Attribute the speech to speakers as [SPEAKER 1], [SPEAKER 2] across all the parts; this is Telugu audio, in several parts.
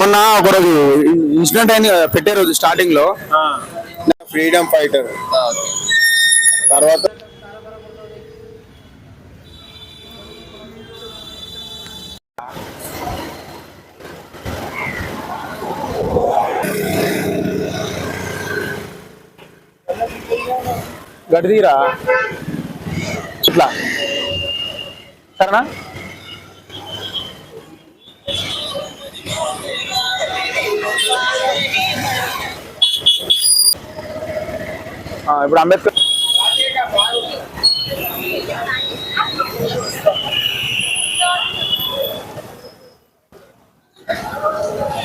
[SPEAKER 1] మొన్న ఒకరోజు ఇన్సిడెంట్ అయింది కదా, పెట్టే రోజు స్టార్టింగ్ లో
[SPEAKER 2] ఫ్రీడమ్ ఫైటర్ తర్వాత
[SPEAKER 1] గడిదీరా ఇట్లా సరేనా. ఇప్పుడు అంబేద్కర్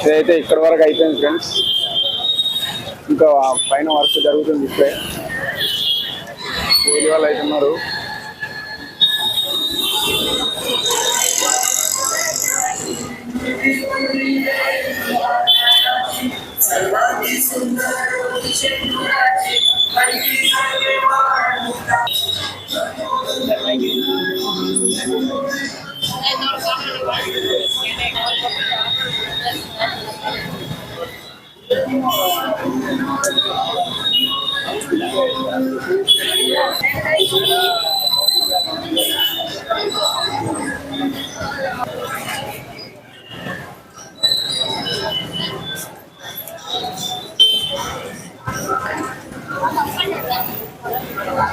[SPEAKER 1] ఇదైతే ఇక్కడ వరకు అయిపోయింది ఫ్రెండ్స్, ఇంకా పైన వర్క్ జరుగుతుంది. ఇప్పుడే కూలి వాళ్ళు అయితే ఉన్నారు.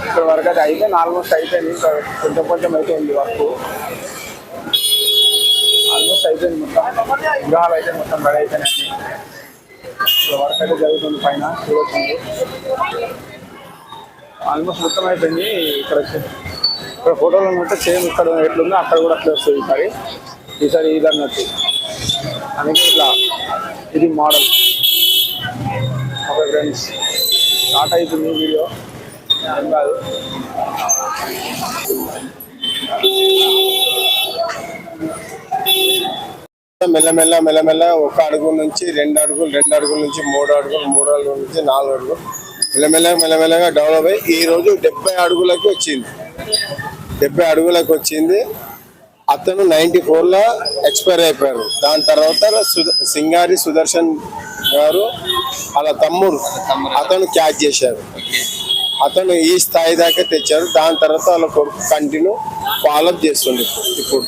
[SPEAKER 1] ఇక్కడ వరకు అది అయిపోయింది, ఆల్మోస్ట్ అయిపోయింది. ఇంకా కొంచెం కొంచెం అయితే ఉంది వర్క్, ఆల్మోస్ట్ అయిపోయింది. మొత్తం విగ్రహాలు అయితే మొత్తం రెడీ అయిపోయినాయి. ఇక్కడ వర్క్ అయితే జరుగుతుంది పైన చూడొచ్చు. ఆల్మోస్ట్ మొత్తం అయిపోయింది. ఇక్కడ ఫోటోలు ఉన్నట్టు సేమ్ ఇక్కడ ఎట్లుందో అక్కడ కూడా అట్లా వస్తుంది. ఈసారి ఇది అన్నట్టు అందుకే ఇట్లా ఇది మోడల్. ఓకే ఫ్రెండ్స్, స్టార్ట్ అవుతుంది వీడియో, ఏం కాదు.
[SPEAKER 2] మెల్లమెల్ల మెల్లమెల్ల 1 అడుగు నుంచి 2 అడుగులు, 2 అడుగుల నుంచి 3 అడుగులు, 3 అడుగుల నుంచి 4 అడుగులు మెల్లమెల్లగా డెవలప్ అయ్యి ఈ రోజు 70 అడుగులకు వచ్చింది. 70 అడుగులకు వచ్చింది. అతను 94లో ఎక్స్పైర్ అయిపోయారు. దాని తర్వాత సింగారి సుదర్శన్ గారు వాళ్ళ తమ్ముడు అతను క్యాచ్ చేశారు. అతను ఈ స్థాయి దాకా తెచ్చారు. దాని తర్వాత వాళ్ళ కొడుకు కంటిన్యూ ఫాలోఅప్ చేస్తుండే. ఇప్పుడు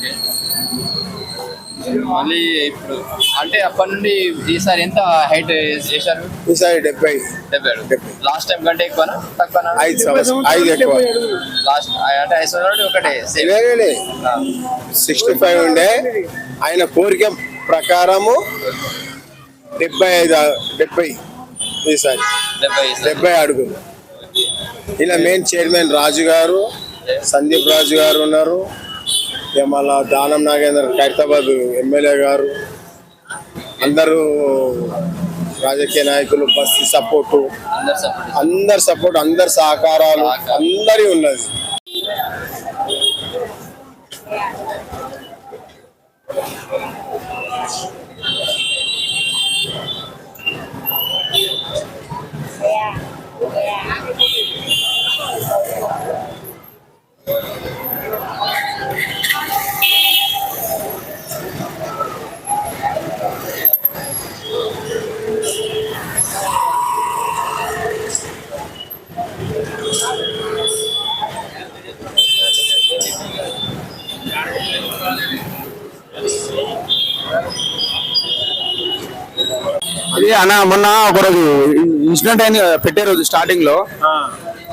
[SPEAKER 3] మళ్ళీ ఇప్పుడు అంటే అప్పటి నుండి ఈసారి ఎంత హైట్ చేశారు?
[SPEAKER 2] ఈసారి 70.
[SPEAKER 3] లాస్ట్ టైం కంటే ఎక్కువనా తక్కువనా?
[SPEAKER 2] 5 ఎక్కువ.
[SPEAKER 3] లాస్ట్ అంటే 5 సంవత్సరాలు ఒకటే
[SPEAKER 2] 65 ఉండే. ఆయన కోరిక ప్రకారము 70 ఈసారి 70 అడుగులు. ఇలా మెయిన్ చైర్మన్ రాజు గారు, సందీప్ రాజు గారు ఉన్నారు. మళ్ళా దానం నాగేందర్ ఖైరతాబాద్ ఎమ్మెల్యే గారు, అందరూ రాజకీయ నాయకులు, బస్సు సపోర్టు, అందరి సపోర్ట్, అందరి సహకారాలు అందరి ఉన్నది.
[SPEAKER 1] ఇది అన్న మొన్న ఒకరోజు ఇన్సిడెంట్ అయింది కదా, పెట్టే రోజు స్టార్టింగ్ లో.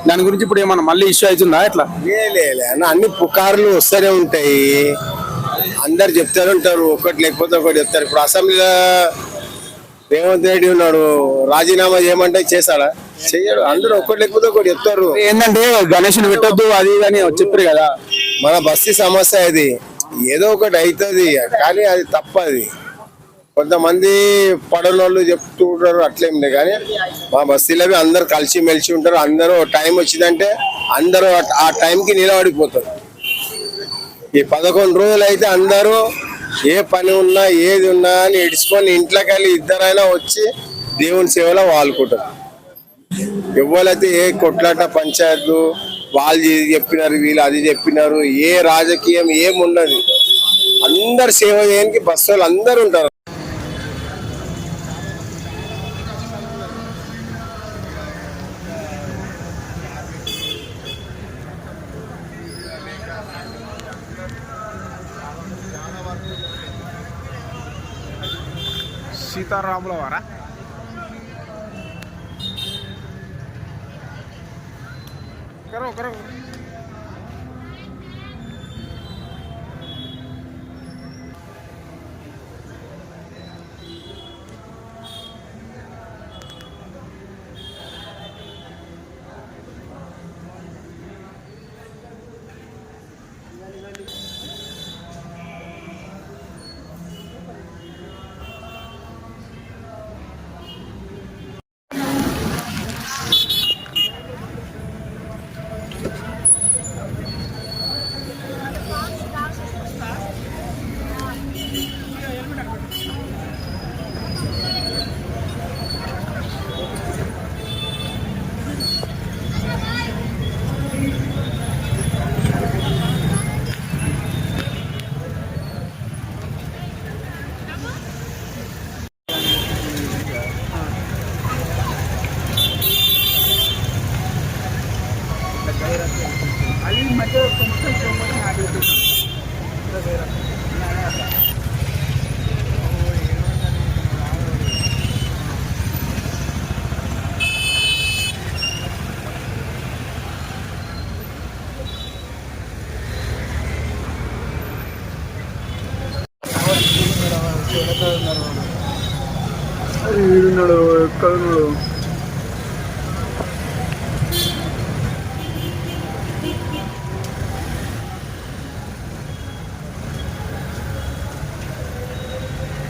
[SPEAKER 1] దాని గురించి ఇప్పుడు ఏమన్నా మళ్ళీ ఇష్యూ అవుతుందా? ఎట్లా?
[SPEAKER 2] అన్న అన్ని పుకార్లు వస్తూనే ఉంటాయి. అందరు చెప్తారు ఉంటారు, ఒకటి లేకపోతే ఒకటి చెప్తారు. ఇప్పుడు అసెంబ్లీలో రేవంత్ రెడ్డి ఉన్నాడు, రాజీనామా చేయమంటే చేశాడా? చెయ్యడు. అందరూ ఒకటి లేకపోతే ఒకటి చెప్తారు.
[SPEAKER 1] ఏంటంటే గణేష్ని పెట్టొద్దు అది అని చెప్పారు కదా.
[SPEAKER 2] మన బస్తీ సమస్య అది, ఏదో ఒకటి అవుతుంది కానీ అది తప్పది. కొంతమంది పడనోళ్ళు చెప్తూ ఉంటారు, అట్లేం లేదు. కానీ మా బస్తీలో అందరు కలిసి మెలిసి ఉంటారు. అందరూ టైం వచ్చిందంటే అందరూ ఆ టైంకి నిలబడిపోతారు. ఈ 11 రోజులు అయితే అందరూ ఏ పని ఉన్నా ఏది ఉన్నా అని ఇడుచుకొని ఇంట్లోకి వెళ్ళి ఇద్దరైనా వచ్చి దేవుని సేవలో వాడుకుంటారు. ఎవరైతే ఏ కొట్లాట పంచాయతీలు వాళ్ళు ఇది చెప్పినారు, వీళ్ళు అది చెప్పినారు. ఏ రాజకీయం ఏముండదు, అందరు సేవ చేయడానికి బస్సు వాళ్ళు అందరు ఉంటారు.
[SPEAKER 1] సీతారాముల వారా? కరో కరో అది మధ్య కొంచెం ప్రమోషన్ ఆగిపోతుంది. వీడున్నాడు ఎక్కడ ఉన్నాడు?